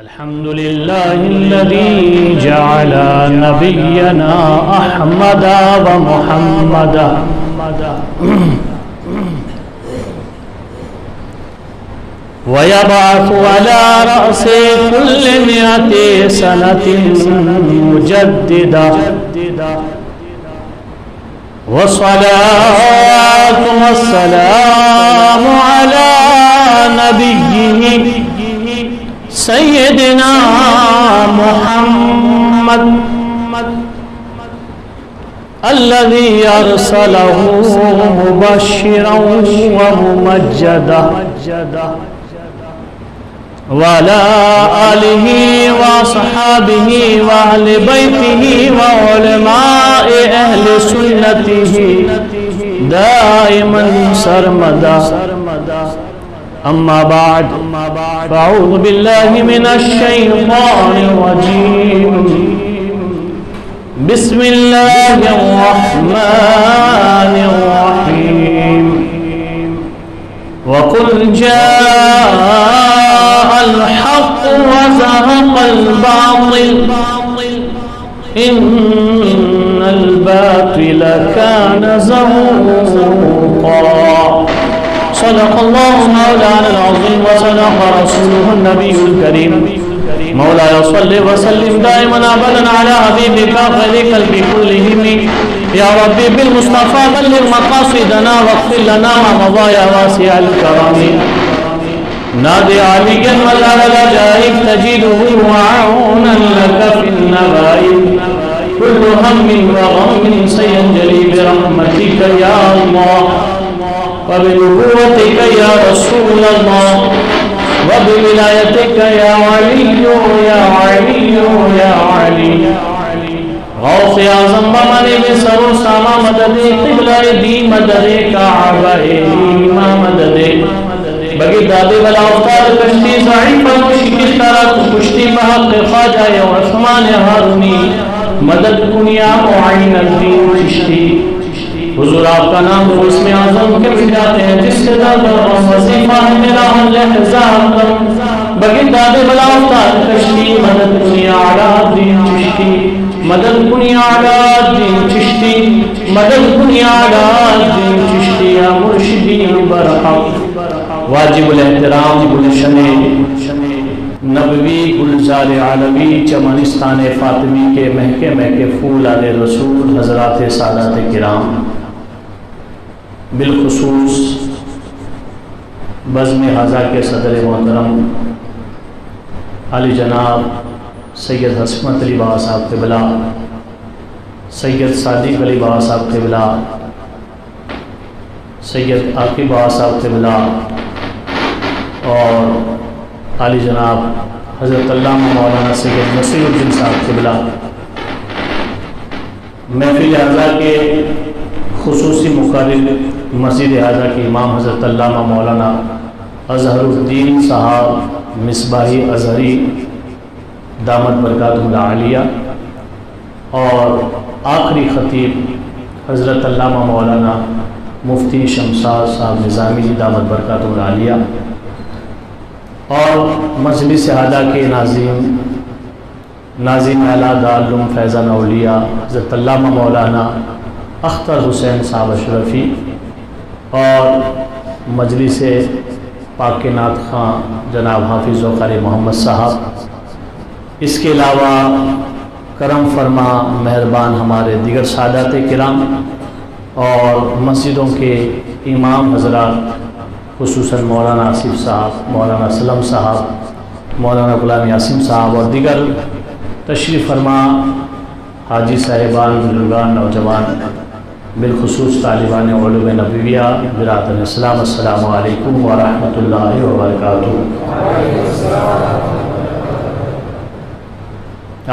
الحمد لله الذي جعل نبينا أحمد ومحمدا ويبعث على رأس كل 100 سنة مجددا والصلاة والسلام على نبيه سيدنا محمد الذي أرسله مبشرا وممجدا وعلى آله وصحابه وأهل بيته وعلماء أهل سنته دائما سرمدا أما بعد فأعوذ بالله من الشيطان الرجيم بسم الله الرحمن الرحيم وقل جاء الحق وزهق الباطل إن الباطل كان زهوقا صدق الله مولانا العظيم وصدق رسوله النبي الكريم مولاي صل وسلم دائما ابدا على حبيبك خير قلب كلهم يا ربي بالمصطفى بلغ مقاصدنا واغفر لنا ما مضى يا واسع الكرم نادي عليا والعلى العجائب تجده وعونا لك في النبائب كل هم وغم سينجلي برحمتك يا الله وبنبوتك يا رسول الله وبولايتك يا علي يا علي يا علي غوث اعظم بمن بسر سما مدد قبلہ دی مدد کعبہ امام مدد بگی دادے والا افطار کشتی ضعیف شکل طرح کشتی بحق خواجہ عثمان ہارونی مدد کنیا معین الدین چشتی حضور آپ کا نام اس میں اعظم کے بھی جاتے ہیں جس سے زیادہ وظیفہ ہے میرا احزاب بگی دادے والا افطار کشتی مدد کنیا علا دین چشتی مدد کنیا علا دین چشتی مدد کنیا علا دین چشتی یا مرشدی برحق واجب الاحترام گلشن نبوی گلزار عالمی چمنستان فاطمی کے مہکے مہکے پھول آل رسول حضرات سادات کرام بالخصوص بزم حضا کے صدر محترم علی جناب سید حسمت علی بابا صاحب قبلہ سید صادق علی بابا صاحب قبلہ سید عاقب بابا صاحب قبلہ اور علی جناب حضرت علامہ مولانا سید نصیر الدین صاحب قبلہ محفل حضا کے خصوصی مقرر مسجد حضا کے امام حضرت علامہ مولانا اظہر الدین صاحب مصباحی اظہری دامت برکاتہ العالیہ اور آخری خطیب حضرت علامہ مولانا مفتی شمساد صاحب نظامی جی دامت برکاتہ العالیہ اور مجلس حضا کے ناظم اعلیٰ دارالعلوم فیضان اولیاء حضرت علامہ مولانا اختر حسین صاحب اشرفی اور مجلس پاک نات خان جناب حافظ و قاری محمد صاحب، اس کے علاوہ کرم فرما مہربان ہمارے دیگر سادات کرام اور مسجدوں کے امام حضرات خصوصاً مولانا آصف صاحب، مولانا اسلم صاحب، مولانا غلام یاسین صاحب اور دیگر تشریف فرما حاجی صاحبان، بزرگان، نوجوان، بالخصوص طالبان علوم نبویہ برادر اسلام، السلام علیکم ورحمۃ اللہ وبرکاتہ۔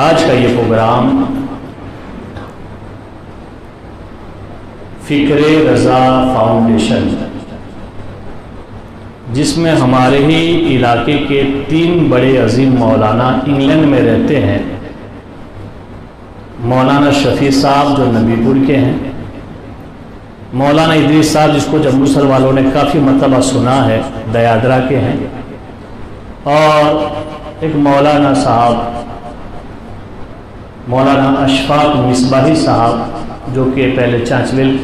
آج کا یہ پروگرام فکر رضا فاؤنڈیشن، جس میں ہمارے ہی علاقے کے 3 بڑے عظیم مولانا انگلینڈ میں رہتے ہیں، مولانا شفیع صاحب جو نبی پور کے ہیں، مولانا ادریس صاحب جس کو جمبوسر والوں نے کافی مرتبہ سنا ہے، دیادرا کے ہیں، اور ایک مولانا صاحب، مولانا اشفاق مصباحی صاحب، جو کہ پہلے چانچویل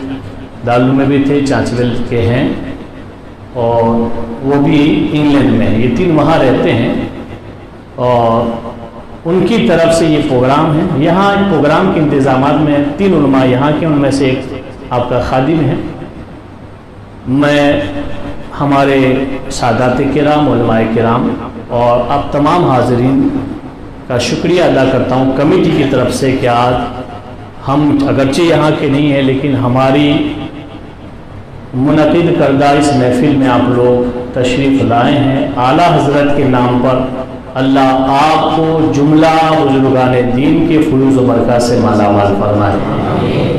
دارالعلوم میں بھی تھے، چانچویل کے ہیں، اور وہ بھی انگلینڈ میں ہیں، یہ 3 وہاں رہتے ہیں، اور ان کی طرف سے یہ پروگرام ہے۔ یہاں پروگرام کے انتظامات میں 3 علماء یہاں کے، ان میں سے ایک آپ کا خادم ہے۔ میں ہمارے سادات کرام، علماء کرام اور اب تمام حاضرین کا شکریہ ادا کرتا ہوں کمیٹی کی طرف سے کہ آج ہم اگرچہ یہاں کے نہیں ہیں، لیکن ہماری منعقد کردہ اس محفل میں آپ لوگ تشریف لائے ہیں۔ اعلیٰ حضرت کے نام پر اللہ آپ کو جملہ بزرگان دین کے فیوز و برکات سے مالا مال فرمائے۔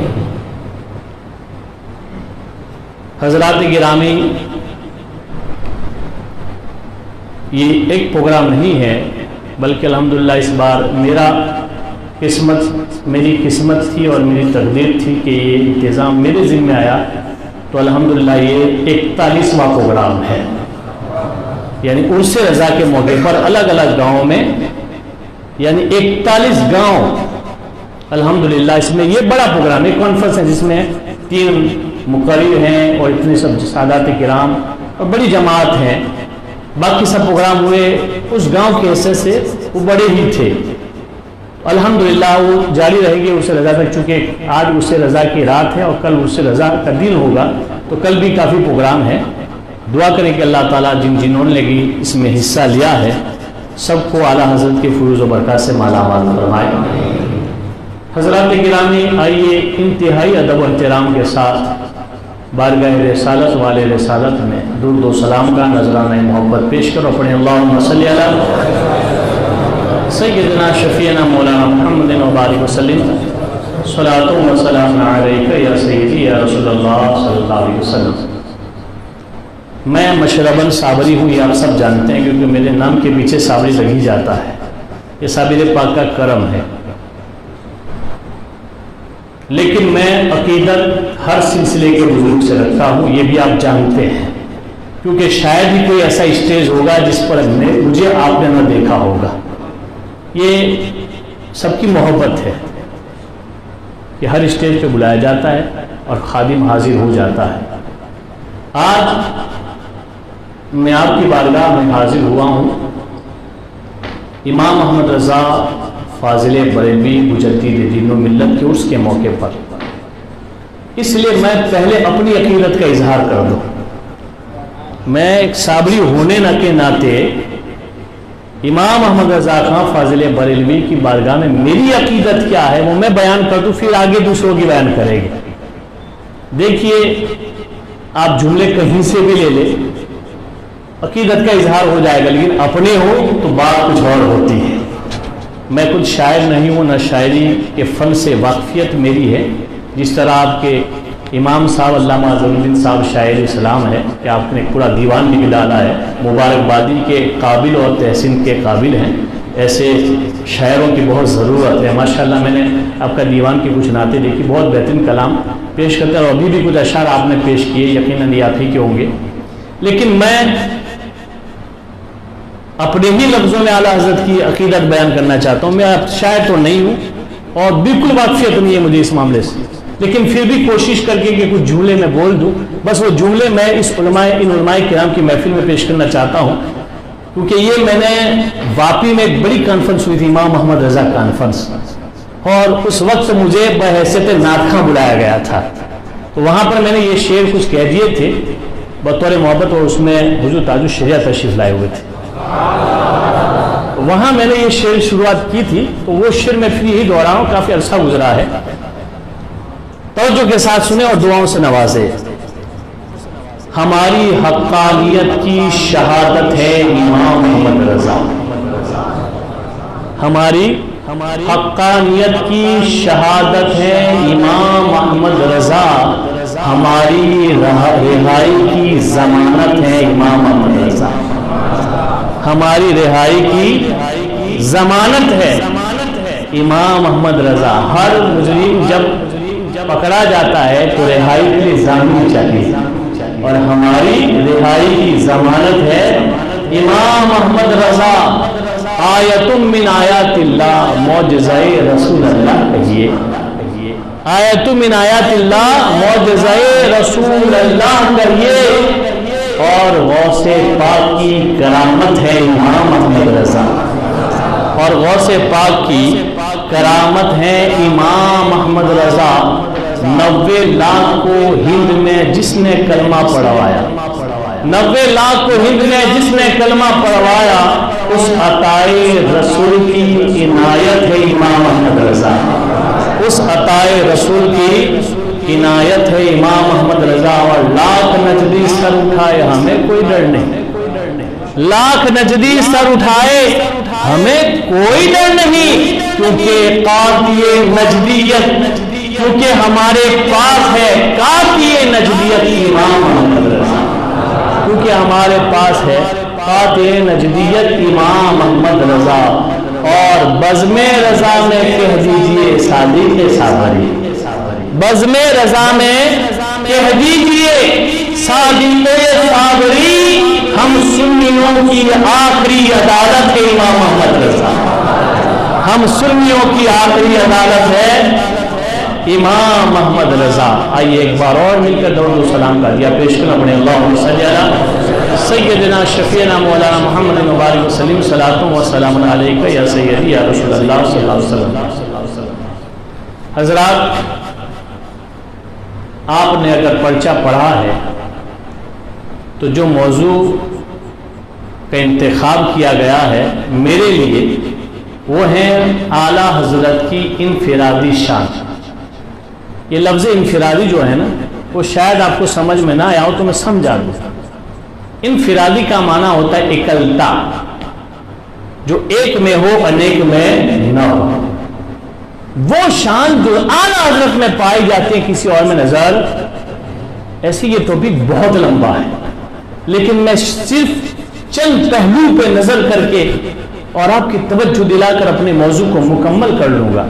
حضرات گرامی، یہ ایک پروگرام نہیں ہے، بلکہ الحمدللہ اس بار میری قسمت تھی اور میری تقدیر تھی کہ یہ انتظام میرے ذمہ آیا، تو الحمدللہ یہ 41واں پروگرام ہے، یعنی عرس رضا کے موقع پر الگ الگ گاؤں میں، یعنی 41 گاؤں الحمدللہ۔ اس میں یہ بڑا پروگرام ہے، کانفرنس ہے جس میں 3 مقرر ہیں اور اتنے سب سادات کرام اور بڑی جماعت ہیں۔ باقی سب پروگرام ہوئے اس گاؤں کے حصے سے وہ بڑے ہی تھے، الحمدللہ وہ جاری رہے گی عرس رضا تک، چونکہ آج عرس رضا کی رات ہے اور کل عرس رضا کا دن ہوگا، تو کل بھی کافی پروگرام ہے۔ دعا کریں کہ اللہ تعالیٰ جنہوں نے اس میں حصہ لیا ہے سب کو اعلیٰ حضرت کے فیوز و برکات سے مالا مال فرمائے۔ حضرات گرامی، آئیے انتہائی ادب و احترام کے ساتھ بارگاہ رسالت والے رسالت میں درود و سلام کا نذرانہ محبت پیش کرو۔ پڑھیں اللہم صلی علی سیدنا شفیعنا مولانا محمد و بارک وسلم، صلاۃ و سلام علیک یا سیدی یا رسول اللہ صلی اللہ علیہ وسلم۔ میں مشرباً صابری ہوں، یہ آپ سب جانتے ہیں، کیونکہ میرے نام کے پیچھے صابری لگ ہی جاتا ہے، یہ صابر پاک کا کرم ہے۔ لیکن میں عقیدت ہر سلسلے کے بزرگ سے رکھتا ہوں، یہ بھی آپ جانتے ہیں، کیونکہ شاید ہی کوئی ایسا اسٹیج ہوگا جس پر مجھے آپ نے نہ دیکھا ہوگا۔ یہ سب کی محبت ہے کہ ہر اسٹیج پہ بلایا جاتا ہے اور خادم حاضر ہو جاتا ہے۔ آج میں آپ کی بارگاہ میں حاضر ہوا ہوں امام محمد رضا فاضل بریلوی مجدد دین و ملت کے عرس کے موقع پر، اس لیے میں پہلے اپنی عقیدت کا اظہار کر دوں۔ میں ایک صابری ہونے کے ناطے امام محمد رضا خان فاضل بریلوی کی بارگاہ میں میری عقیدت کیا ہے وہ میں بیان کر دوں، پھر آگے دوسروں کی بیان کرے گی۔ دیکھیے، آپ جملے کہیں سے بھی لے لیں، عقیدت کا اظہار ہو جائے گا، لیکن اپنے ہو تو بات کچھ اور ہوتی ہے۔ میں کچھ شاعر نہیں ہوں، نہ شاعری کے فن سے واقفیت میری ہے، جس طرح آپ کے امام صاحب علامہ اظہر الدین صاحب شاعر اسلام ہے کہ آپ نے پورا دیوان بھی ڈالا ہے، مبارکبادی کے قابل اور تحسین کے قابل ہیں، ایسے شاعروں کی بہت ضرورت ہے۔ ماشاءاللہ میں نے آپ کا دیوان کی کچھ نعتیں دیکھی، بہت بہترین کلام پیش کرتے ہیں، اور ابھی بھی کچھ اشعار آپ نے پیش کیے، یقیناً یہ آپ ہی کے ہوں گے۔ لیکن میں اپنے ہی لفظوں میں اعلیٰ حضرت کی عقیدت بیان کرنا چاہتا ہوں۔ میں شاعر تو نہیں ہوں اور بالکل واقفیت نہیں ہے مجھے اس معاملے سے، لیکن پھر بھی کوشش کر کے کہ کچھ جملے میں بول دوں، بس وہ جملے میں ان علماء کرام کی محفل میں پیش کرنا چاہتا ہوں، کیونکہ یہ میں نے واپی میں ایک بڑی کانفرنس ہوئی تھی، امام محمد رضا کانفرنس، اور اس وقت مجھے بحیثیت نعت خواں بلایا گیا تھا، تو وہاں پر میں نے یہ شعر کچھ کہہ دیے تھے بطور محبت، اور اس میں حضور تاج الشریعہ تشریف لائے ہوئے تھے۔ وہاں میں نے یہ شعر شروعات کی تھی، تو وہ شعر میں پھر یہی دہراؤں، کافی عرصہ گزرا ہے، توجہ کے ساتھ سنیں اور دعاؤں سے نوازے۔ ہماری حقانیت کی شہادت ہے امام محمد رضا، ہماری حقانیت کی شہادت ہے امام محمد رضا، ہماری رہائی کی ضمانت ہے امام محمد رضا، ہماری رہائی کی ضمانت ہے امام محمد رضا۔ ہر مجرم جب پکڑا جاتا ہے تو رہائی کے لیے ضامن چاہیے، اور ہماری رہائی کی ضمانت ہے امام محمد رضا۔ آیتم من آیات اللہ، معجزہ رسول اللہ کہیے، آیتم من آیات اللہ، معجزہ رسول اللہ کہیے، اور غوث پاک کی کرامت ہے امام احمد رضا، اور غوث پاک کی کرامت ہے امام احمد رضا۔ 90 لاکھ کو ہند میں جس نے کلمہ پڑھوایا، 90 لاکھ کو ہند میں جس نے کلمہ پڑھوایا، اس عطائے رسول کی عنایت ہے امام احمد رضا، اس عطائے رسول کی عنایت ہے امام احمد رضا۔ اور لاکھ نجدی سر اٹھائے ہمیں کوئی ڈر نہیں، لاکھ نجدی سر اٹھائے ہمیں کوئی ڈر نہیں، کیونکہ قاطع نجدیت، کیونکہ ہمارے پاس ہے قاطع نجدیت امام احمد رضا، کیونکہ ہمارے پاس ہے قاطع نجدیت امام احمد رضا۔ اور بزم رضا میں کہہ دیجئے صادق صابری، بزم رضا میں کہہ دیجئے صادق صابری، ہم سنیوں کی آخری عدالت ہے امام احمد رضا، ہم سنیوں کی آخری عدالت ہے امام احمد رضا۔ آئیے ایک بار اور مل کر درود و سلام کا دیا پیش کرنا پڑے۔ اللہم صلی علی سیدنا شفیعنا مولانا محمد مبارک وسلم، صلاۃ و سلام علیکہ یا سیدی یا رسول اللہ صلی اللہ علیہ وسلم۔ حضرات، آپ نے اگر پرچہ پڑھا ہے تو جو موضوع کا انتخاب کیا گیا ہے میرے لیے وہ ہے اعلیٰ حضرت کی انفرادی شان۔ یہ لفظ انفرادی جو ہے نا، وہ شاید آپ کو سمجھ میں نہ آیا ہو تو میں سمجھا دوں۔ انفرادی کا معنی ہوتا ہے اکلتا، جو ایک میں ہو انیک میں نہ ہو۔ وہ شان جو اعلیٰ حضرت میں پائی جاتی ہے کسی اور میں نظر، ایسی یہ ٹاپک بہت لمبا ہے، لیکن میں صرف چند پہلو پہ نظر کر کے اور آپ کی توجہ دلا کر اپنے موضوع کو مکمل کر لوں گا۔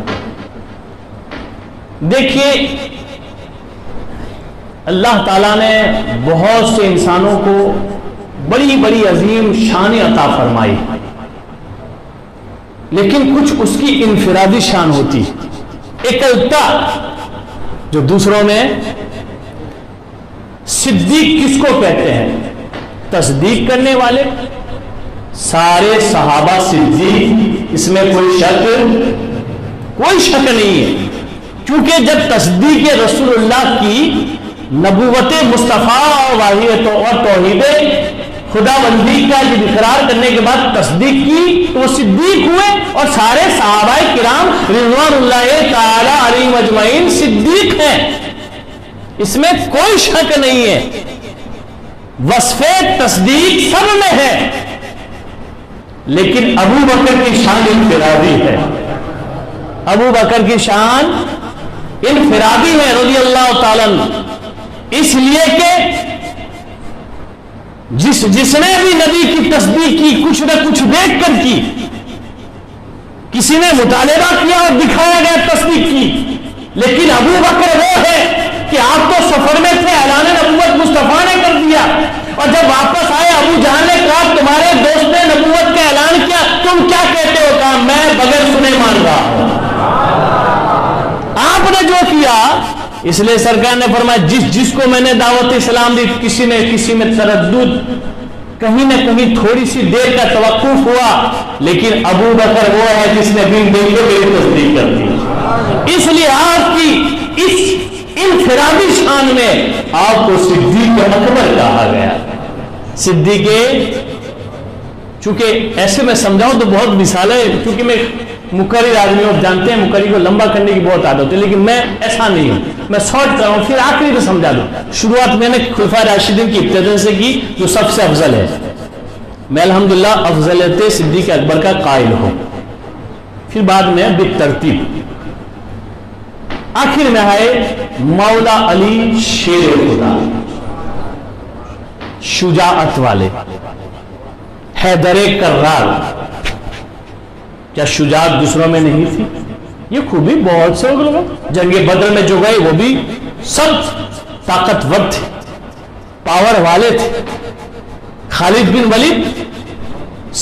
دیکھیے، اللہ تعالیٰ نے بہت سے انسانوں کو بڑی بڑی عظیم شان عطا فرمائی، لیکن کچھ اس کی انفرادی شان ہوتی، اکلتا، جو دوسروں میں۔ صدیق کس کو کہتے ہیں؟ تصدیق کرنے والے۔ سارے صحابہ صدیق، اس میں کوئی شک نہیں ہے، کیونکہ جب تصدیق رسول اللہ کی نبوت مصطفیٰ واحد اور توحید خدا بندی کا جب اقرار کرنے کے بعد تصدیق کی تو وہ صدیق ہوئے، اور سارے صحابہ کرام رضوان اللہ تعالی علیہم اجمعین صدیق ہیں، اس میں کوئی شک نہیں ہے۔ وصف تصدیق سب میں ہے، لیکن ابو بکر کی شان انفرادی ہے، ابو بکر کی شان انفرادی ہے رضی اللہ تعالیٰ عنہ، اس لیے کہ جس نے بھی نبی کی تصدیق کی کچھ نہ کچھ دیکھ کر کی، کسی نے مطالبہ کیا اور دکھایا گیا تصدیق کی، لیکن ابو بکر وہ ہے کہ آپ تو سفر میں تھے، اعلان نبوت مصطفیٰ نے کر دیا، اور جب واپس آئے ابو جہل نے کہا تمہارے دوست نے نبوت کا اعلان کیا، تم کیا کہتے ہو؟ کہا میں بغیر سنے مان رہا ہوں۔ آپ نے جو کیا، اس لیے سرکار نے فرمایا جس کو میں نے دعوت اسلام دی، کسی میں تردد، کہیں نہ کہیں تھوڑی سی دیر کا توقف ہوا، لیکن ابو بکر وہ ہے جس نے بن دیکھے میری تصدیق کر دی۔ اس لیے آپ کی اس انفرادی شان میں آپ کو صدیق اکبر کہا گیا۔ صدیق، چونکہ ایسے میں سمجھاؤں تو بہت مثالیں، چونکہ میں مقرر آدمی اور جانتے ہیں مقرر کو لمبا کرنے کی بہت عادت ہے، لیکن میں ایسا نہیں ہوں، میں شارٹ کراؤں پھر آخری میں سمجھا دوں۔ شروعات میں نے خلفاء راشدین کی ابتدا سے کی جو سب سے افضل ہے، میں الحمدللہ افضلیت صدیق اکبر کا قائل ہوں، پھر بعد میں بالترتیب آخر میں ہے مولا علی شیر خدا، شجاعت والے، حیدر کرار۔ کیا شجاعت دوسروں میں نہیں تھی؟ یہ خوبی بہت سے لوگ جنگ بدر میں جو گئے وہ بھی سب طاقتور تھے، پاور والے تھے۔ خالد بن ولید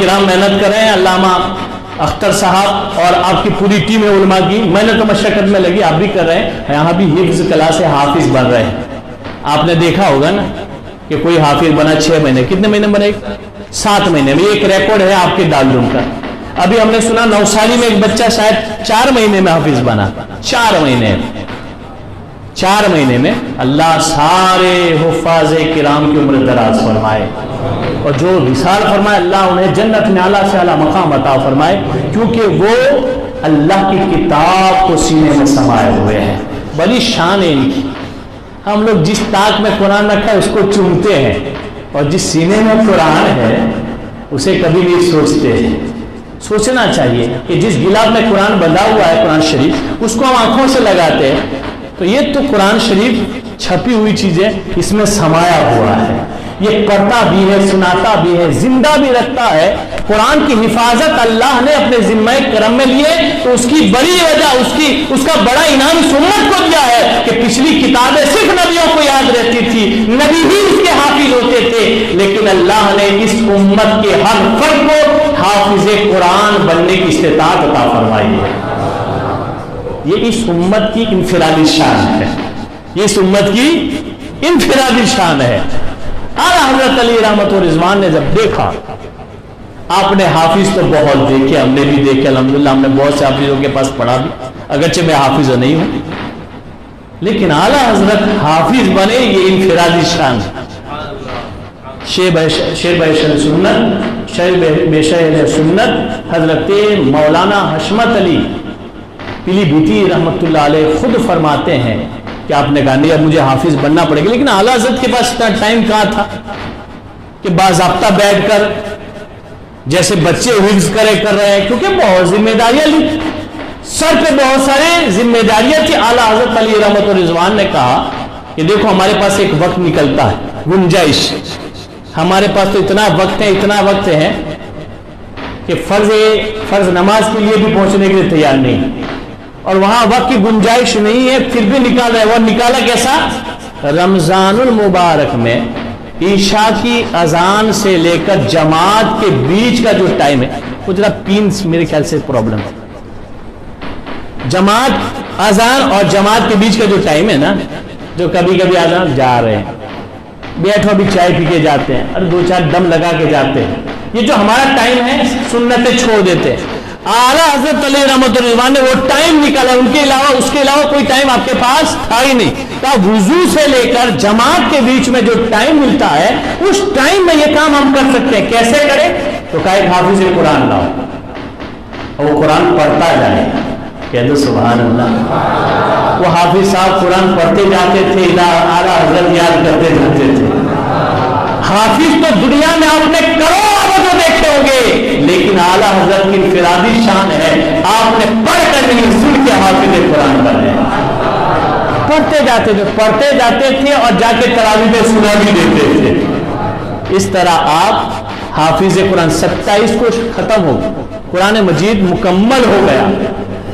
کرام محنت کر رہے ہیں، علامہ اختر صاحب اور آپ کی پوری ٹیم علماء کی محنت و مشقت میں لگی، آپ بھی کر رہے ہیں، یہاں بھی حفظ کلاس سے حافظ بن رہے ہیں۔ آپ نے دیکھا ہوگا نا کہ کوئی حافظ بنا 6 مہینے، کتنے مہینے بنے؟ 7 مہینے میں۔ ایک ریکارڈ ہے آپ کے دارالعلوم کا۔ ابھی ہم نے سنا نوساری میں ایک بچہ شاید 4 مہینے میں حافظ بنا، 4 مہینے میں۔ اللہ سارے حفاظ کرام کی عمر دراز فرمائے، اور جو وصال فرمائے اللہ انہیں جنت میں اعلیٰ سے اعلیٰ مقام عطا فرمائے، کیونکہ وہ اللہ کی کتاب کو سینے میں سمائے ہوئے ہیں۔ بڑی شان ہے ان کی۔ ہم لوگ جس طاق میں قرآن رکھا ہے اس کو چومتے ہیں، اور جس سینے میں قرآن ہے اسے کبھی نہیں سوچتے ہیں۔ سوچنا چاہیے کہ جس گلاف میں قرآن بندھا ہوا ہے، قرآن شریف، اس کو ہم آنکھوں سے لگاتے ہیں، تو یہ تو قرآن شریف چھپی ہوئی چیزیں اس میں سمایا ہوا ہے، یہ پڑھتا بھی ہے، سناتا بھی ہے، زندہ بھی رکھتا ہے۔ قرآن کی حفاظت اللہ نے اپنے ذمہ کرم میں لیے، تو اس کی بڑی وجہ، اس کا بڑا انعام اس امت کو دیا ہے کہ پچھلی کتابیں صرف نبیوں کو یاد رہتی تھی، نبی ہی اس کے حافظ ہوتے تھے، لیکن اللہ نے اس امت کے ہر فرد کو حافظ قرآن بننے کی استطاعت عطا فرمائی ہے۔ یہ اس امت کی انفرادی شان ہے، یہ اس امت کی انفرادی شان ہے۔ اعلیٰ حضرت علی رحمت و رضوان نے جب دیکھا، آپ نے حافظ تو بہت دیکھے، ہم نے بھی دیکھے الحمدللہ، ہم نے بہت سے حافظوں کے پاس پڑھا بھی، اگرچہ میں حافظ نہیں ہوں، لیکن اعلیٰ حضرت حافظ بنے، یہ انفرادی شان ہے۔ شیر بحشر سنت، شیر سنت حضرت مولانا حشمت علی پیلی بھیٹی رحمت اللہ علیہ خود فرماتے ہیں کہ آپ نے کہا نہیں اب مجھے حافظ بننا پڑے گا، لیکن اعلیٰ حضرت کے پاس اتنا ٹائم کہاں تھا کہ باضابطہ بیٹھ کر جیسے بچے حفظ کر رہے ہیں، کیونکہ بہت ذمہ داریاں لی، سر پہ بہت سارے ذمہ داریاں تھی۔ اعلیٰ حضرت علی رحمت و رضوان نے کہا کہ دیکھو ہمارے پاس ایک وقت نکلتا ہے، گنجائش، ہمارے پاس تو اتنا وقت ہے کہ فرض نماز کے لیے بھی پہنچنے کے لیے تیار نہیں، اور وہاں وقت کی گنجائش نہیں ہے، پھر بھی نکال رہے۔ وہ نکالا کیسا؟ رمضان المبارک میں عشاء کی اذان سے لے کر جماعت کے بیچ کا جو ٹائم ہے، وہ ذرا پینس میرے خیال سے پرابلم ہے، جماعت اذان اور جماعت کے بیچ کا جو ٹائم ہے نا، جو کبھی کبھی اذان جا رہے ہیں، بیٹھو بھی چائے پی کے جاتے ہیں اور 2-4 دم لگا کے جاتے ہیں، یہ جو ہمارا ٹائم ہے سنتیں چھوڑ دیتے ہیں۔ اعلیٰ حضرت علی رحمت الرحمن نے وہ ٹائم نکالا، ان کے علاوہ اس کے علاوہ کوئی ٹائم آپ کے پاس تھا ہی نہیں، کہا وضو سے لے کر جماعت کے بیچ میں جو ٹائم ملتا ہے اس ٹائم میں یہ کام ہم کر سکتے ہیں، کیسے کریں؟ تو کہا ایک حافظ قرآن لاؤ اور وہ قرآن پڑھتا جائے، کہہ دو سبحان اللہ۔ وہ حافظ صاحب قرآن پڑھتے جاتے تھے، اعلیٰ حضرت یاد کرتے جاتے تھے۔ حافظ تو دنیا میں آپ نے کروڑوں جو دیکھے ہوں گے، لیکن اعلیٰ حضرت کی انفرادی شان ہے آپ نے پڑھ کر نہیں سن کے حافظ قرآن بنے۔ پڑھتے جاتے تھے اور جا کے تراویح میں سنا بھی دیتے تھے۔ اس طرح آپ حافظ قرآن 27 کو ختم ہو قرآن مجید مکمل ہو گیا،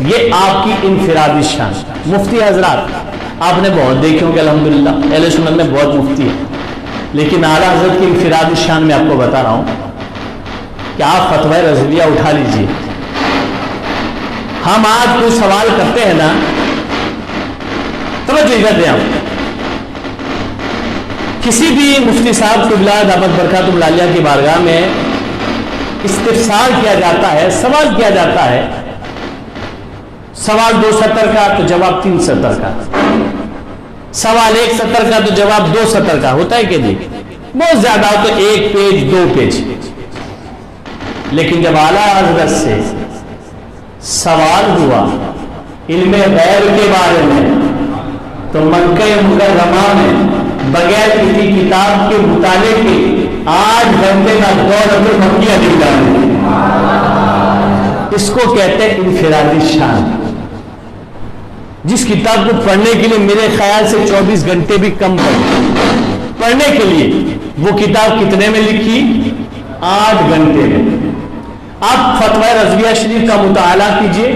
یہ آپ کی انفرادی شان۔ مفتی حضرات آپ نے بہت دیکھے ہوں گے الحمدللہ، اہل سنت میں بہت مفتی ہے، لیکن اعلیٰ حضرت کی انفرادی شان میں آپ کو بتا رہا ہوں کہ آپ فتوی رضویہ اٹھا لیجئے۔ ہم آج کوئی سوال کرتے ہیں نا، توجہ کرتے ہیں، ہم کسی بھی مفتی صاحب قبلہ دامت برکاتہم العالیہ کی بارگاہ میں استفسار کیا جاتا ہے، سوال کیا جاتا ہے، سوال 2 سطر کا تو جواب 3 سطر کا، سوال 1 سطر کا تو جواب 2 سطر کا ہوتا ہے کہ جی، بہت زیادہ ہو تو 1 پیج 2 پیج۔ لیکن جب اعلیٰ حضرت سے سوال ہوا علم غیب کے بارے میں، تو مکہ مکرمہ میں بغیر کسی کتاب کے مطالعے کے 8 گھنٹے کا دور مکیہ نکلا ہے۔ اس کو کہتے ہیں انفرادی شان۔ جس کتاب کو پڑھنے کے لیے میرے خیال سے 24 گھنٹے بھی کم پڑھنے کے لیے، وہ کتاب کتنے میں لکھی؟ 8 گھنٹے میں۔ آپ فتوی رضویہ شریف کا مطالعہ کیجئے،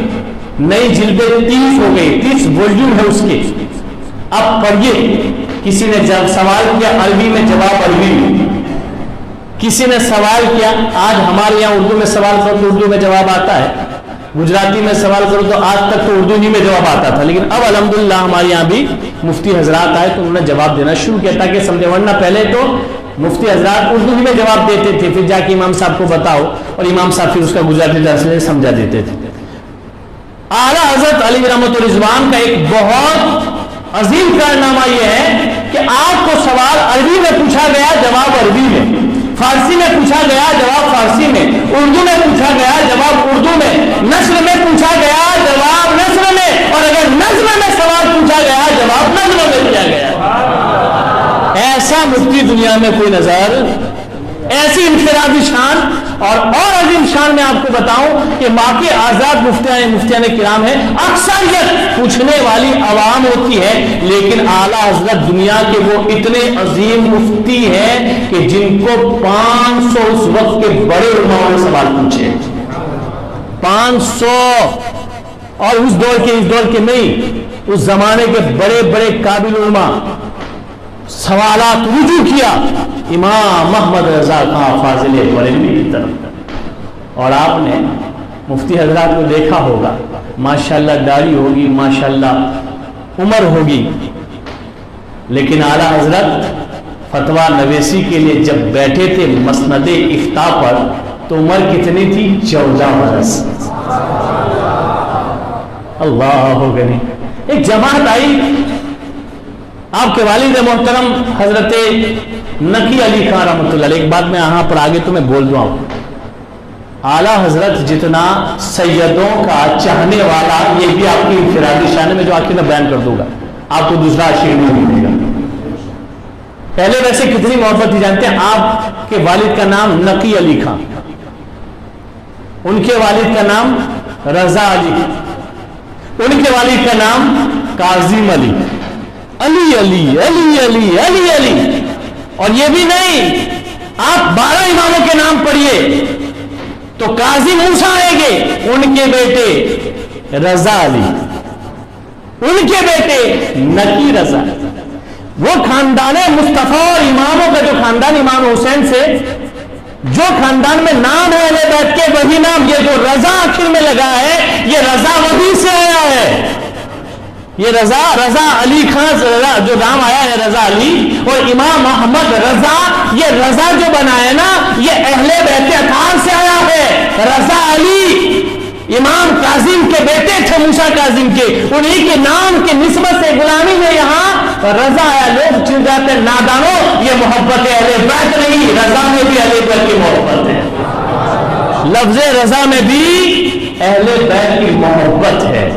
نئی جلدیں 30 ہو گئی، 30 ولیوم ہے اس کے، آپ پڑھیے۔ کسی نے جب سوال کیا عربی میں، جواب عربی میں، کسی نے سوال کیا، آج ہمارے یہاں اردو میں سوال کرو تو اردو میں جواب آتا ہے، گجراتی میں سوال کرو تو آج تک تو اردو ہی میں جواب آتا تھا، لیکن اب الحمدللہ ہمارے یہاں بھی مفتی حضرات آئے تو انہوں نے جواب دینا شروع کیا تاکہ سمجھے، ورنہ پہلے تو مفتی حضرات اردو ہی میں جواب دیتے تھے، پھر جا کے امام صاحب کو بتاؤ اور امام صاحب پھر اس کا گجراتی ترجمہ سمجھا دیتے تھے۔ اعلیٰ حضرت علی رحمۃ الرضوان کا ایک بہت عظیم کارنامہ یہ ہے کہ آپ کو سوال عربی میں پوچھا گیا، جواب عربی میں، فارسی میں پوچھا گیا، جواب فارسی میں، اردو میں پوچھا گیا، جواب اردو میں، نثر میں پوچھا گیا، جواب نثر میں، اور اگر نظم میں سوال پوچھا گیا جواب نظم میں دیا گیا۔ ایسا مفتی دنیا میں کوئی نظر، ایسی انفرادی شان اور عظیم شان میں آپ کو بتاؤں کہ باقی آزاد مفتیان کرام ہیں، اکثریت پوچھنے والی عوام ہوتی ہے، لیکن اعلیٰ حضرت دنیا کے وہ اتنے عظیم مفتی ہیں کہ جن کو 500 اس وقت کے بڑے علماء نے سوال پوچھے، 500، اور اس دور کے نہیں، اس زمانے کے بڑے بڑے قابل علماء سوالات رجوع کیا امام محمد رضا خان فاضل بریلوی کی طرف۔ اور آپ نے مفتی حضرات کو دیکھا ہوگا، ماشاءاللہ داڑھی ہوگی، ماشاءاللہ عمر ہوگی، لیکن اعلیٰ حضرت فتویٰ نویسی کے لیے جب بیٹھے تھے مسند افتاء پر تو عمر کتنی تھی؟ 14 برس۔ اللہ غنی۔ ایک جماعت آئی، آپ کے والد محترم حضرت نقی علی خان رحمۃ اللہ علیہ، ایک بات میں یہاں پر آگے تو میں بول دوں آپ، اعلیٰ حضرت جتنا سیدوں کا چاہنے والا، یہ بھی آپ کی انفرادی شان میں جو آخر میں بیان کر دوں گا، آپ کو دوسرا عاشق نہیں ملے گا۔ پہلے ویسے کتنی محبت ہی جانتے ہیں، آپ کے والد کا نام نقی علی خان، ان کے والد کا نام رضا علی، ان کے والد کا نام کاظم علی، علی علی علی علی علی علی۔ اور یہ بھی نہیں، آپ 12 اماموں کے نام پڑھیے تو قاضی موسیٰ آئیں گے، ان کے بیٹے رضا علی، ان کے بیٹے نقی رضا۔ وہ خاندان مصطفیٰ اور اماموں کا جو خاندان امام حسین سے جو خاندان میں نام ہے اہل بیت کے، وہی نام یہ جو رضا آخر میں لگا ہے، یہ رضا وہی سے آیا ہے۔ یہ رضا علی خان جو نام آیا ہے رضا علی، اور امام محمد رضا، یہ رضا جو بنا ہے نا، یہ اہل بیت اطہار سے آیا ہے۔ رضا علی امام کاظم کے بیٹے تھے، موسیٰ کاظم کے، انہی کے نام کی نسبت سے غلامی میں یہاں رضا آیا۔ لوگ چن جاتے ہیں نادانوں، یہ محبت اہل بیت نہیں، رضا میں بھی اہل بیت کی محبت ہے، لفظ رضا میں بھی اہل بیت کی محبت ہے۔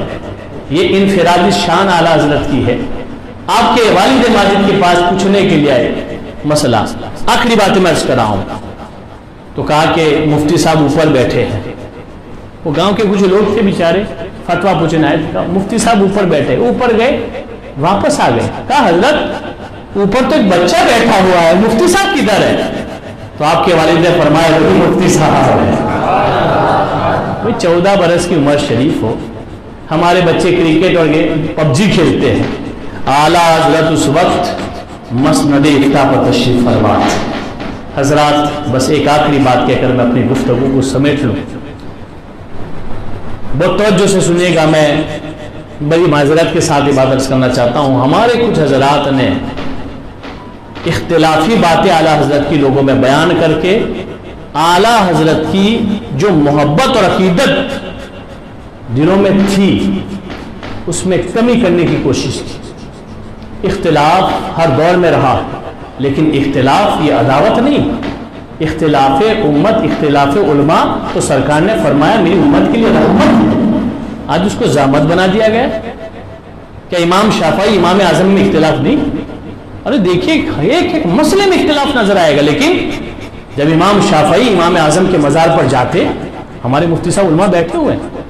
یہ انفرادی شان اعلیٰ حضرت کی ہے۔ آپ کے والد ماجد کے پاس پوچھنے کے لیے آئے مسئلہ، آخری باتیں میں عرض کر رہا ہوں، تو کہا کہ مفتی صاحب اوپر بیٹھے ہیں۔ وہ گاؤں کے کچھ لوگ تھے بیچارے، فتویٰ پوچھنے آئے، مفتی صاحب اوپر بیٹھے، اوپر گئے، واپس آ گئے، کہا حضرت اوپر تو ایک بچہ بیٹھا ہوا ہے، مفتی صاحب کدھر ہے؟ تو آپ کے والد نے فرمایا وہ مفتی صاحب ہے۔ 14 برس کی عمر شریف ہو، ہمارے بچے کرکٹ اور پب جی کھیلتے ہیں، اعلیٰ حضرت اس وقت مسند افتاء پر تشریف فرما۔ حضرات بس ایک آخری بات کہہ کر میں اپنی گفتگو کو سمیٹ لوں، بہت توجہ سے سنیے گا، میں بڑی معذرت کے ساتھ یہ بات عرض کرنا چاہتا ہوں۔ ہمارے کچھ حضرات نے اختلافی باتیں اعلیٰ حضرت کی لوگوں میں بیان کر کے اعلیٰ حضرت کی جو محبت اور عقیدت دنوں میں تھی اس میں کمی کرنے کی کوشش کی۔ اختلاف ہر دور میں رہا، لیکن اختلاف یہ عداوت نہیں، اختلاف امت، اختلاف علماء تو سرکار نے فرمایا میری امت کے لیے رحمت ہے، آج اس کو زحمت بنا دیا گیا۔ کیا امام شافعی امام اعظم میں اختلاف نہیں؟ ارے دیکھیے ایک مسئلے میں اختلاف نظر آئے گا، لیکن جب امام شافعی امام اعظم کے مزار پر جاتے، ہمارے مفتی صاحب علماء بیٹھے ہوئے ہیں،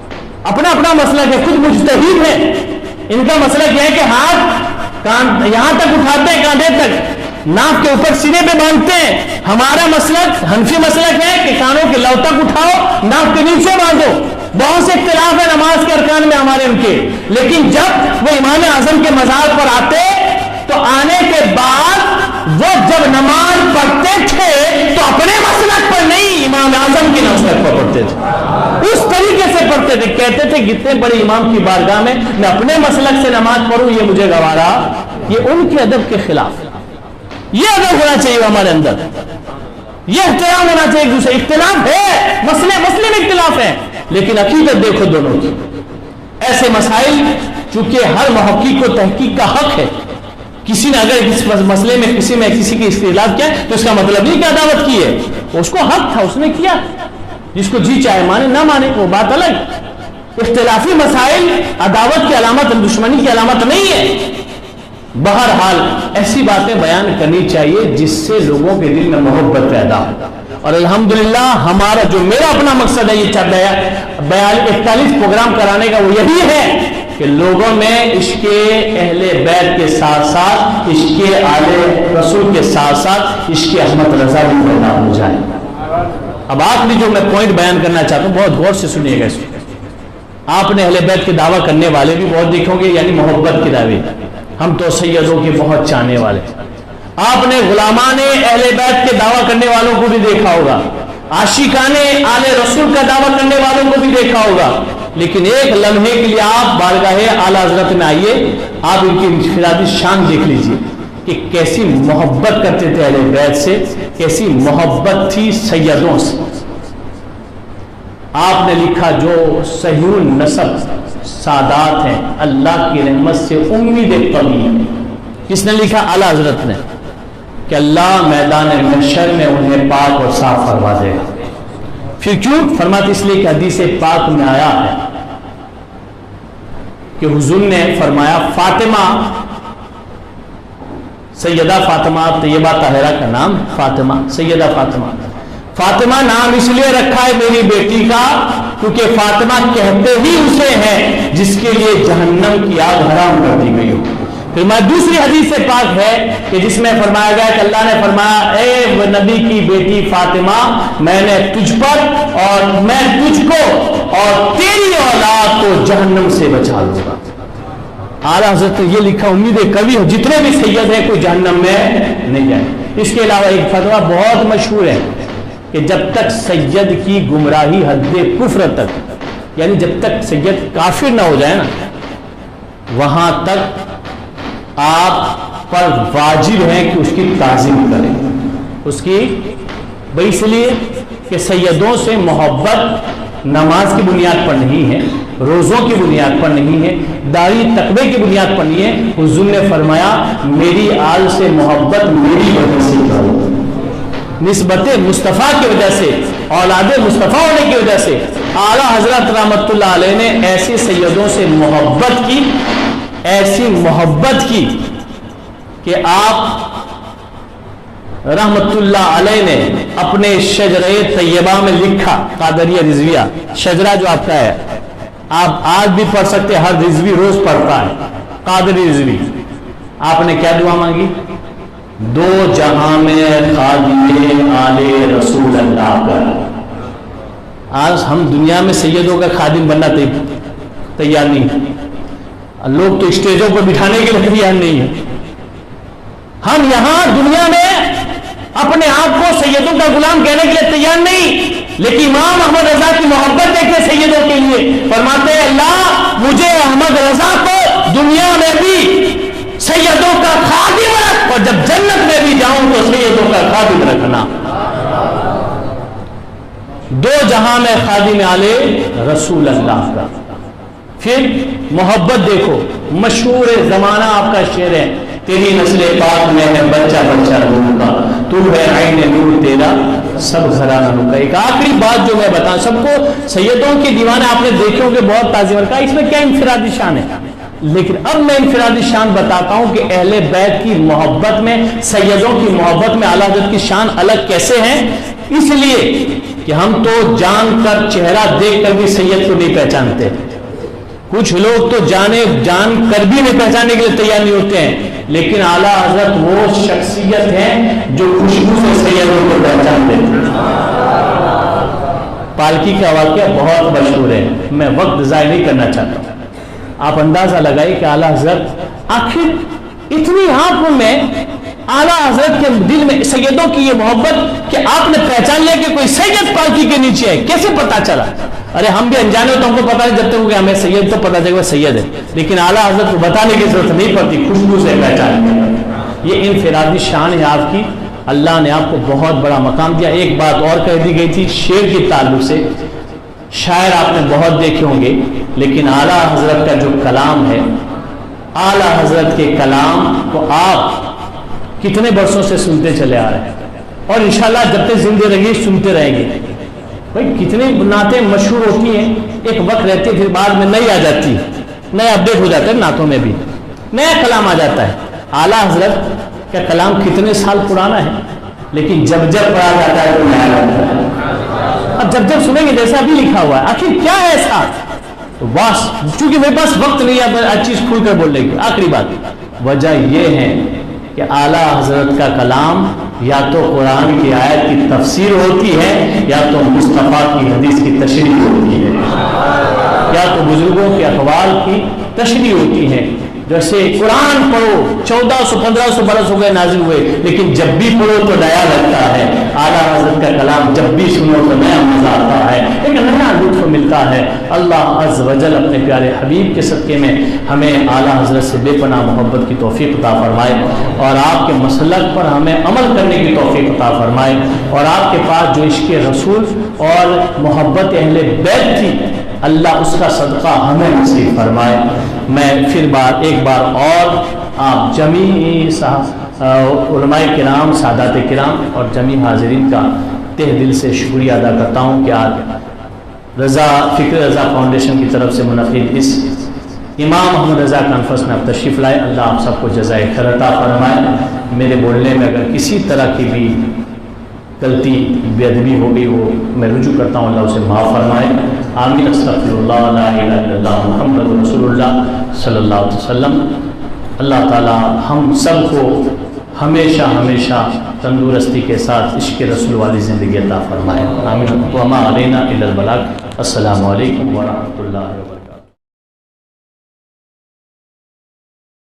اپنا اپنا مسلک ہے، خود مجتہد ہے، ان کا مسلک یہ ہے کہ ہاتھ یہاں تک اٹھاتے ہیں، کاندھے تک، ناف کے اوپر سینے پہ باندھتے ہیں۔ ہمارا مسلک حنفی مسلک ہے کہ کانوں کے لو تک اٹھاؤ، ناف کے نیچے باندھو۔ بہت سے اختلاف ہے نماز کے ارکان میں ہمارے ان کے، لیکن جب وہ امام اعظم کے مزار پر آتے تو آنے کے بعد وہ جب نماز پڑھتے تھے تو اپنے مسلک پر نہیں، امام اعظم کے مسلک پر پڑھتے تھے، اس طریقے سے پڑھتے تھے. کہتے تھے کتنے بڑے امام کی بارگاہ میں میں اپنے مسلک سے نماز پڑھوں یہ مجھے گوارا. یہ ان کے ادب کے خلاف. یہ ادب ہونا چاہیے ہمارے اندر، یہ احترام ہونا چاہیے. ایک دوسرے اختلاف ہے، مسئلے میں اختلاف ہے، لیکن عقیدت دیکھو دونوں کی. ایسے مسائل چونکہ ہر محقق کو تحقیق کا حق ہے. کسی نے اگر اس مسئلے میں کسی کی اختلاف کیا تو اس کا مطلب نہیں کہ عداوت کی ہے، اس کو حق تھا، اس نے کیا. جس کو جی چاہے مانے نہ مانے وہ بات الگ. اختلافی مسائل عداوت کی علامت، دشمنی کی علامت نہیں ہے. بہرحال ایسی باتیں بیان کرنی چاہیے جس سے لوگوں کے دل میں محبت پیدا ہو. اور الحمدللہ ہمارا جو میرا اپنا مقصد ہے یہ 41 پروگرام کرانے کا، وہ یہی ہے کہ لوگوں میں عشق اہل بیت کے ساتھ ساتھ عشق آل رسول کے ساتھ ساتھ عشق احمد رضا بھی پیدا ہو جائے. اب آخری جو میں پوائنٹ بیان کرنا چاہتا ہوں بہت غور سے سنیے گا. اس کو آپ نے اہل بیت کے دعویٰ کرنے والے بھی بہت دیکھو گے، یعنی محبت کے دعوے. ہم تو سیدوں کے بہت چاہنے والے. آپ نے غلامان اہل بیت کے دعویٰ کرنے والوں کو بھی دیکھا ہوگا، عاشقان آل رسول کا دعویٰ کرنے والوں کو بھی دیکھا ہوگا. لیکن ایک لمحے کے لیے آپ بارگاہ اعلیٰ حضرت میں آئیے، آپ ان کی انفرادی شان دیکھ لیجئے کہ کیسی محبت کرتے تھے اہل بیت سے، کیسی محبت تھی سیدوں سے. آپ نے لکھا جو صحیح النسب سادات ہیں اللہ کی رحمت سے امید طویل ہے. کس نے لکھا؟ اعلیٰ حضرت نے، کہ اللہ میدان محشر میں انہیں پاک اور صاف فرما دے گا. پھر کیوں فرماتے؟ اس لیے کہ حدیث پاک میں آیا ہے کہ حضور نے فرمایا فاطمہ، سیدہ فاطمہ طیبہ طاہرہ کا نام فاطمہ، سیدہ فاطمہ نام اس لیے رکھا ہے میری بیٹی کا کیونکہ فاطمہ کہتے ہی اسے ہیں جس کے لیے جہنم کی آگ حرام کر دی گئی ہو. پھر میں دوسری حدیث پاک ہے کہ جس میں فرمایا گیا کہ اللہ نے فرمایا اے نبی کی بیٹی فاطمہ، میں نے تجھ پر اور میں تجھ کو اور تیری اولاد کو جہنم سے بچا لوں گا. اعلیٰ حضرت نے یہ لکھا، امید کبھی ہو جتنے بھی سید ہیں کوئی جہنم میں نہیں جائے. اس کے علاوہ ایک فتویٰ بہت مشہور ہے کہ جب تک سید کی گمراہی حد کفر تک، یعنی جب تک سید کافر نہ ہو جائے نا، وہاں تک آپ پر واجب ہے کہ اس کی تعظیم کریں. اس کی بھائی اس لیے کہ سیدوں سے محبت نماز کی بنیاد پر نہیں ہے، روزوں کی بنیاد پر نہیں ہے، داڑھی تقوی کی بنیاد پر نہیں ہے. حضور نے فرمایا میری آل سے محبت میری وجہ سے کرو، نسبت مصطفیٰ کی وجہ سے، اولاد مصطفیٰ ہونے کی وجہ سے. اعلیٰ حضرت رحمت اللہ علیہ نے ایسے سیدوں سے محبت کی، ایسی محبت کی کہ آپ رحمت اللہ علیہ نے اپنے شجرہ طیبہ میں لکھا، قادریہ رضویہ شجرہ جو آپ کا ہے، آپ آج بھی پڑھ سکتے، ہر رضوی روز پڑھتا ہے قادری رضوی. آپ نے کیا دعا مانگی؟ دو جہاں میں خادم آل رسول اللہ کر. آج ہم دنیا میں سیدوں کا خادم بننا تیار نہیں، لوگ تو اسٹیجوں پر بٹھانے کے لیے تیار نہیں ہے. ہم یہاں دنیا میں اپنے آپ کو سیدوں کا غلام کہنے کے لیے تیار نہیں، لیکن امام احمد رضا کی محبت دیکھتے سیدوں کے لیے، فرماتے ہیں اللہ مجھے احمد رضا کو دنیا میں بھی سیدوں کا خادم رکھ، اور جب جنت میں بھی جاؤں تو سیدوں کا خادم رکھنا. دو جہاں میں خادم آل رسول اللہ کا. پھر محبت دیکھو، مشہور زمانہ آپ کا شعر ہے، تیری نسل پاک میں ہے بچہ بچہ نور کا، تو ہے عین نور تیرا سب گھرانہ نور کا. ایک آخری بات جو میں بتاؤں سب کو، سیدوں کے دیوانے آپ نے دیکھے ہوں کہ بہت تعظیم کا، اس میں کیا انفرادی شان ہے، لیکن اب میں انفرادی شان بتاتا ہوں کہ اہل بیت کی محبت میں، سیدوں کی محبت میں اعلیٰ حضرت کی شان الگ کیسے ہیں. اس لیے کہ ہم تو جان کر چہرہ دیکھ کر بھی سید کو نہیں پہچانتے، کچھ لوگ تو جان کر بھی نہیں پہچاننے کے لیے تیار نہیں ہوتے ہیں، لیکن اعلیٰ حضرت وہ شخصیت ہیں جو خوشبو سے سیدوں کو پہچانتے ہیں. پالکی کا واقعہ بہت مشہور ہے، میں وقت ضائع نہیں کرنا چاہتا ہوں. آپ اندازہ لگائیے کہ اعلیٰ حضرت آخر اتنی آپ میں اعلیٰ حضرت کے دل میں سیدوں کی یہ محبت کہ آپ نے پہچان لیا کہ کوئی سید پالکی کے نیچے ہے. کیسے پتا چلا؟ ارے ہم بھی انجانے ہو تو ہم کو پتا نہیں، جب تک کہ ہمیں سید تو پتا چلے وہ سید ہے، لیکن اعلیٰ حضرت کو بتانے کی ضرورت نہیں پڑتی، خوشبو سے پہچان. یہ انفرادی شان ہے آپ کی، اللہ نے آپ کو بہت بڑا مقام دیا. ایک بات اور کہہ دی گئی تھی شعر کے تعلق سے، شاعر آپ نے بہت دیکھے ہوں گے، لیکن اعلیٰ حضرت کا جو کلام ہے، اعلیٰ حضرت کے کلام کو آپ کتنے برسوں سے سنتے چلے آ رہے ہیں، اور انشاءاللہ جب تک زندہ رہیے سنتے رہیں گے. بھائی کتنی نعتیں مشہور ہوتی ہیں، ایک وقت رہتی ہے، پھر بعد میں نئی آ جاتی ہے، نئے اپڈیٹ ہو جاتے ہیں نعتوں میں بھی، نیا کلام آ جاتا ہے. اعلیٰ حضرت کا کلام کتنے سال پرانا ہے، لیکن جب جب پڑھا جاتا ہے تو نیا لگتا ہے. اب جب جب سنیں گے جیسا بھی لکھا ہوا ہے، آخر کیا ہے ایسا؟ تو بس چونکہ میرے پاس وقت نہیں ہے ہر چیز کھل کر بولنے کی. آخری بات وجہ یہ ہے کہ اعلیٰ حضرت کا کلام یا تو قرآن کی آیت کی تفسیر ہوتی ہے، یا تو مصطفیٰ کی حدیث کی تشریح ہوتی ہے، یا تو بزرگوں کے اقوال کی تشریح ہوتی ہے. جیسے قرآن پڑھو 1400-1500 برس ہو گئے نازل ہوئے، لیکن جب بھی پڑھو تو نیا لگتا ہے. اعلیٰ حضرت کا کلام جب بھی سنو تو نیا مزہ آتا ہے، ایک نیا لطف ملتا ہے. اللہ عز و جل اپنے پیارے حبیب کے صدقے میں ہمیں اعلیٰ حضرت سے بے پناہ محبت کی توفیق عطا فرمائے، اور آپ کے مسلک پر ہمیں عمل کرنے کی توفیق عطا فرمائے، اور آپ کے پاس جو عشق رسول اور محبت اہل بیت تھی اللہ اس کا صدقہ ہمیں نصیب فرمائے. میں پھر ایک بار اور آپ جمیع علماء کرام، سادات کرام اور جمیع حاضرین کا تہ دل سے شکریہ ادا کرتا ہوں کہ آج فکر رضا فاؤنڈیشن کی طرف سے منعقد اس امام محمد رضا کانفرنس میں آپ تشریف لائے. اللہ آپ سب کو جزائے خیر عطا فرمائے. میرے بولنے میں اگر کسی طرح کی بھی غلطی بے ادبی ہو گئی ہو میں رجوع کرتا ہوں، اللہ اسے معاف فرمائے. آمین. استغفر اللہ، لا الہ الا اللہ، محمد رسول اللہ صلی اللہ علیہ وسلم. اللہ تعالی ہم سب کو ہمیشہ ہمیشہ تندرستی کے ساتھ عشق رسول والی زندگی عطا فرمائے. آمین. وما علینا الا البلاغ. السلام علیکم ورحمۃ اللہ وبرکاتہ.